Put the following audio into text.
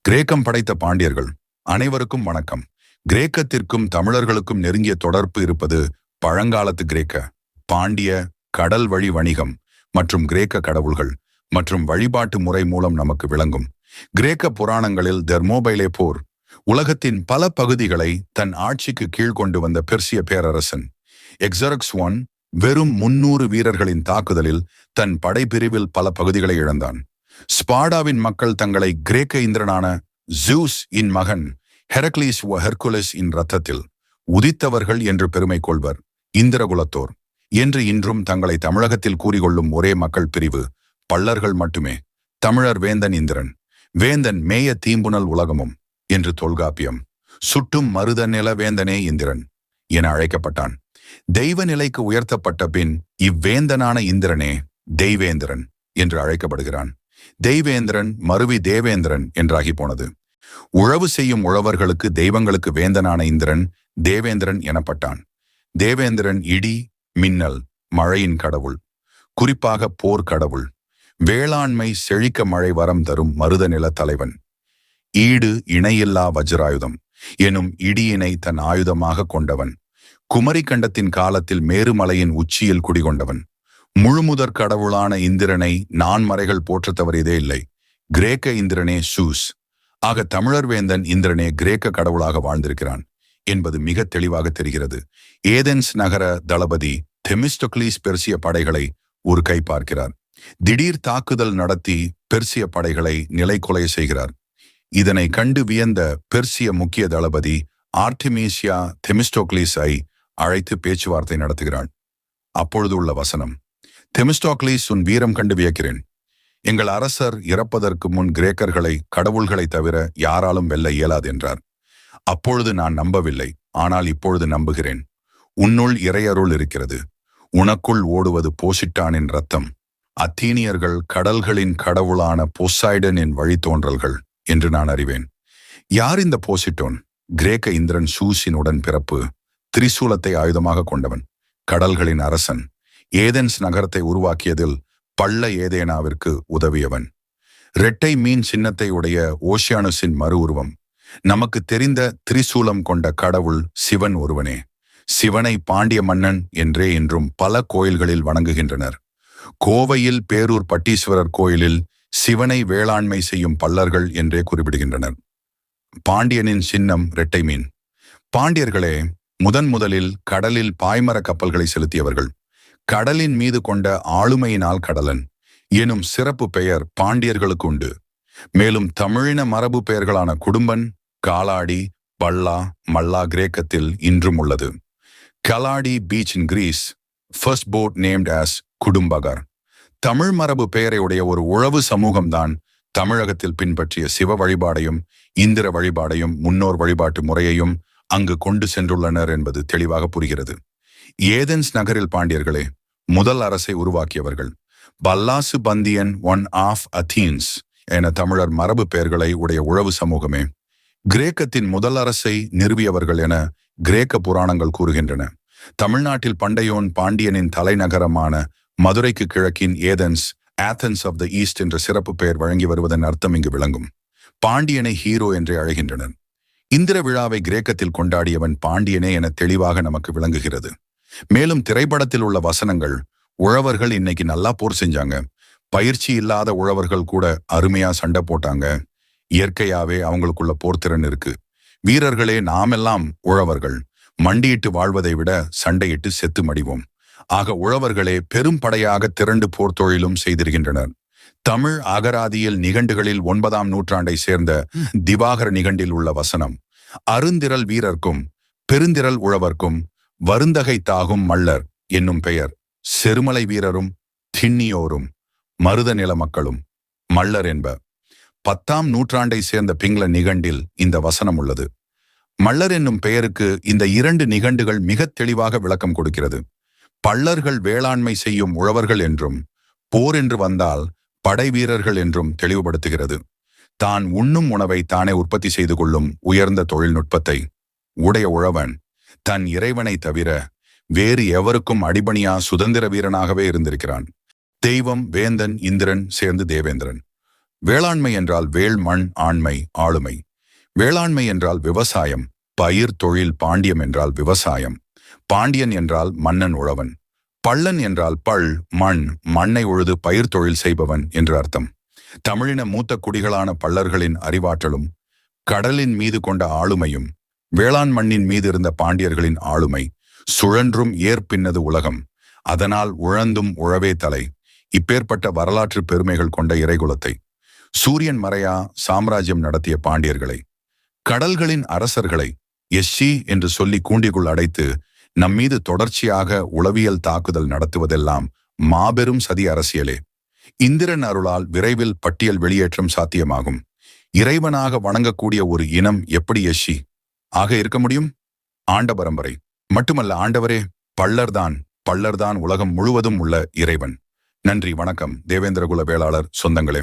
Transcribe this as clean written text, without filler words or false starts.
கிரேக்கம் படைத்த பாண்டியர்கள் அனைவருக்கும் வணக்கம். கிரேக்கத்திற்கும் தமிழர்களுக்கும் நெருங்கிய தொடர்பு இருப்பது பழங்காலத்து கிரேக்க, பாண்டிய, கடல் வழி வணிகம் மற்றும் கிரேக்க கடவுள்கள் மற்றும் வழிபாட்டு முறை மூலம் நமக்கு விளங்கும். கிரேக்க புராணங்களில் தெர்மோபைலே போர் உலகத்தின் பல பகுதிகளை தன் ஆட்சிக்கு கீழ் கொண்டு வந்த பெர்சிய பேரரசன் எக்ஸரக்ஸ் I வெறும் 300 வீரர்களின் தாக்குதலில் தன் படைப்பிரிவில் பல பகுதிகளை இழந்தான். ஸ்பாடாவின் மக்கள் தங்களை கிரேக்க இந்திரனான ஜூஸ் இன் மகன் ஹெரக்லீஸ் ஹெர்குலஸ் இன் ரத்தத்தில் உதித்தவர்கள் என்று பெருமை கொள்வர். இந்திரகுலத்தோர் என்று இன்றும் தங்களை தமிழகத்தில் கூறிக்கொள்ளும் ஒரே மக்கள் பிரிவு பல்லர்கள் மட்டுமே. தமிழர் வேந்தன் இந்திரன், வேந்தன் மேய தீம்புணல் உலகமும் என்று தொல்காப்பியம். சுட்டும் மருத நில வேந்தனே இந்திரன் என அழைக்கப்பட்டான். தெய்வ நிலைக்கு உயர்த்தப்பட்ட பின் இவ்வேந்தனான இந்திரனே தெய்வேந்திரன் என்று அழைக்கப்படுகிறான். தெய்வேந்திரன் மருவி தேவேந்திரன் என்றாகி போனது. உழவு செய்யும் உழவர்களுக்கு தெய்வங்களுக்கு வேந்தனான இந்திரன் தேவேந்திரன் எனப்பட்டான். தேவேந்திரன் இடி, மின்னல், மழையின் கடவுள், குறிப்பாக போர் கடவுள். வேளாண்மை செழிக்க மழை வரம் தரும் மருத நில தலைவன். ஈடு இணையில்லா வஜ்ராயுதம் எனும் இடியினை தன் ஆயுதமாக கொண்டவன். குமரிக்கண்டத்தின் காலத்தில் மேருமலையின் உச்சியில் குடிகொண்டவன். முழுமுதற் கடவுளான இந்திரனை நான்மறைகள் போற்றத் தவறியதே இல்லை. கிரேக்க இந்திரனே சூஸ். ஆக தமிழர் வேந்தன் இந்திரனே கிரேக்க கடவுளாக வாழ்ந்திருக்கிறான் என்பது மிக தெளிவாக தெரிகிறது. ஏதென்ஸ் நகர தளபதி தெமிஸ்டோக்லீஸ் பெர்சிய படைகளை ஒரு கை பார்க்கிறார். திடீர் தாக்குதல் நடத்தி பெர்சிய படைகளை நிலைக்குலைய செய்கிறார். இதனை கண்டு வியந்த பெர்சிய முக்கிய தளபதி ஆர்டிமீசியா தெமிஸ்டோக்லீஸை அழைத்து பேச்சுவார்த்தை நடத்துகிறாள். அப்பொழுது உள்ள வசனம்: தெமிஸ்டோக்லீஸ், உன் வீரம் கண்டு வியக்கிறேன். எங்கள் அரசர் இறப்பதற்கு முன் கிரேக்கர்களை கடவுள்களை தவிர யாராலும் வெல்ல இயலாது என்றார். அப்பொழுது நான் நம்பவில்லை, ஆனால் இப்பொழுது நம்புகிறேன். உன்னுள் இறையருள் இருக்கிறது. உனக்குள் ஓடுவது போசிட்டானின் ரத்தம். அத்தீனியர்கள் கடல்களின் கடவுளான போசைடனின் வழித்தோன்றல்கள் என்று நான் அறிவேன். யார் இந்த போசிட்டோன்? கிரேக்க இந்திரன் சூஸின் உடன் பிறப்பு. திரிசூலத்தை ஆயுதமாக கொண்டவன். கடல்களின் அரசன். ஏதென்ஸ் நகரத்தை உருவாக்கியதில் பள்ள ஏதேனாவிற்கு உதவியவன். இரட்டை மீன் சின்னத்தை உடைய ஓஷியானுஸின் மறு உருவம். நமக்கு தெரிந்த திரிசூலம் கொண்ட கடவுள் சிவன் ஒருவனே. சிவனை பாண்டிய மன்னன் என்றே இன்றும் பல கோயில்களில் வணங்குகின்றனர். கோவையில் பேரூர் பட்டீஸ்வரர் கோயிலில் சிவனை வேளாண்மை செய்யும் பல்லர்கள் என்றே குறிப்பிடுகின்றனர். பாண்டியனின் சின்னம் இரட்டை மீன். பாண்டியர்களே முதலில் கடலில் பாய்மர கப்பல்களை செலுத்தியவர்கள். கடலின் மீது கொண்ட ஆளுமையினால் கடலன் எனும் சிறப்பு பெயர் பாண்டியர்களுக்கு உண்டு. மேலும் தமிழின மரபு பெயர்களான குடும்பன், காலாடி, பல்லா, மல்லா கிரேக்கத்தில் இன்றும் உள்ளது. Kaladi beach in Greece, first boat named as Kudumbakar. Tamil மரபு பெயரை உடைய ஒரு உழவு சமூகம்தான் தமிழகத்தில் பின்பற்றிய சிவ வழிபாடையும் இந்திர வழிபாடையும் முன்னோர் வழிபாட்டு முறையையும் அங்கு கொண்டு சென்றுள்ளனர் என்பது தெளிவாக புரிகிறது. ஏதென்ஸ் நகரில் பாண்டியர்களே முதல் அரசை உருவாக்கியவர்கள். பல்லாசு பந்தியன் ஒன் ஆஃப் அத்தீன்ஸ் என தமிழர் மரபு பெயர்களை உடைய உழவு சமூகமே கிரேக்கத்தின் முதல் அரசை நிறுவியவர்கள் என கிரேக்க புராணங்கள் கூறுகின்றன. தமிழ்நாட்டில் பண்டையோன் பாண்டியனின் தலைநகரமான மதுரைக்கு கிழக்கின் Athens, Athens of the east என்ற சிறப்பு பெயர் வழங்கி வருவதன் அர்த்தம் இங்கு விளங்கும். பாண்டியனை ஹீரோ என்றே அழைகின்றனர். இந்திர விழாவை கிரேக்கத்தில் கொண்டாடியவன் பாண்டியனே என தெளிவாக நமக்கு விளங்குகிறது. மேலும் திரைப்படத்தில் உள்ள வசனங்கள், உழவர்கள் இன்னைக்கு நல்லா போர் செஞ்சாங்க, பயிற்சி இல்லாத உழவர்கள் கூட அருமையா சண்டை போட்டாங்க, இயற்கையாவே அவங்களுக்குள்ள போர்த்திறன் இருக்கு, வீரர்களே நாமெல்லாம் உழவர்கள், மண்டியிட்டு வாழ்வதை விட சண்டையிட்டு செத்து மடிவோம். ஆக உழவர்களே பெரும் படையாக திரண்டு போர் தொழிலும் செய்திருக்கின்றனர். தமிழ் அகராதியில் நிகண்டுகளில் 9ஆம் நூற்றாண்டை சேர்ந்த திவாகர நிகண்டில் உள்ள வசனம்: அருந்திரல் வீரர்க்கும் பெருந்திரல் உழவர்க்கும் வருந்தகை தாகும் மல்லர் என்னும் பெயர். செருமலை வீரரும் திண்ணியோரும் மருத நில மக்களும் மல்லர் என்ப. 10ஆம் நூற்றாண்டை சேர்ந்த பிங்கள நிகண்டில் இந்த வசனம் உள்ளது. மல்லர் என்னும் பெயருக்கு இந்த 2 நிகண்டுகள் மிக தெளிவாக விளக்கம் கொடுக்கிறது. பல்லர்கள் வேளாண்மை செய்யும் உழவர்கள் என்றும், போர் என்று வந்தால் படை வீரர்கள் என்றும் தெளிவுபடுத்துகிறது. தான் உண்ணும் உணவை தானே உற்பத்தி செய்து கொள்ளும் உயர்ந்த தொழில்நுட்பத்தை உடைய உழவன் தன் இறைவனை தவிர வேறு எவருக்கும் அடிபணியா சுதந்திர வீரனாகவே இருந்திருக்கிறான். தெய்வம், வேந்தன், இந்திரன் சேர்ந்து தேவேந்திரன். வேளாண்மை என்றால் வேள் மண் ஆண்மை ஆளுமை. வேளாண்மை என்றால் விவசாயம், பயிர் தொழில். பாண்டியம் என்றால் விவசாயம், பாண்டியன் என்றால் மன்னன் உழவன். பள்ளன் என்றால் பள் மண், மண்ணை உழுது பயிர் தொழில் செய்பவன் என்று அர்த்தம். தமிழின மூத்த குடிகளான பள்ளர்களின் அறிவாற்றலும் கடலின் மீது கொண்ட ஆளுமையும் வேளாண் மண்ணின் மீது இருந்த பாண்டியர்களின் ஆளுமை. சுழன்றும் ஏற்பின்னது உலகம், அதனால் உழந்தும் உழவே தலை. இப்பேற்பட்ட வரலாற்று பெருமைகள் கொண்ட இறைகுலத்தை, சூரியன் மறையா சாம்ராஜ்யம் நடத்திய பாண்டியர்களை, கடல்களின் அரசர்களை எஸ்சி என்று சொல்லி கூண்டிக்குள் அடைத்து நம்மீது தொடர்ச்சியாக உளவியல் தாக்குதல் நடத்துவதெல்லாம் மாபெரும் சதி அரசியலே. இந்திரன் அருளால் விரைவில் பட்டியல் வெளியேற்றம் சாத்தியமாகும். இறைவனாக வணங்கக்கூடிய ஒரு இனம் எப்படி எஸ்சி ஆக இருக்க முடியும்? ஆண்ட பரம்பரை மட்டுமல்ல, ஆண்டவரே பள்ளர்தான் உலகம் முழுவதும் உள்ள இறைவன். நன்றி, வணக்கம். தேவேந்திரகுல வேளாளர் சொந்தங்களே.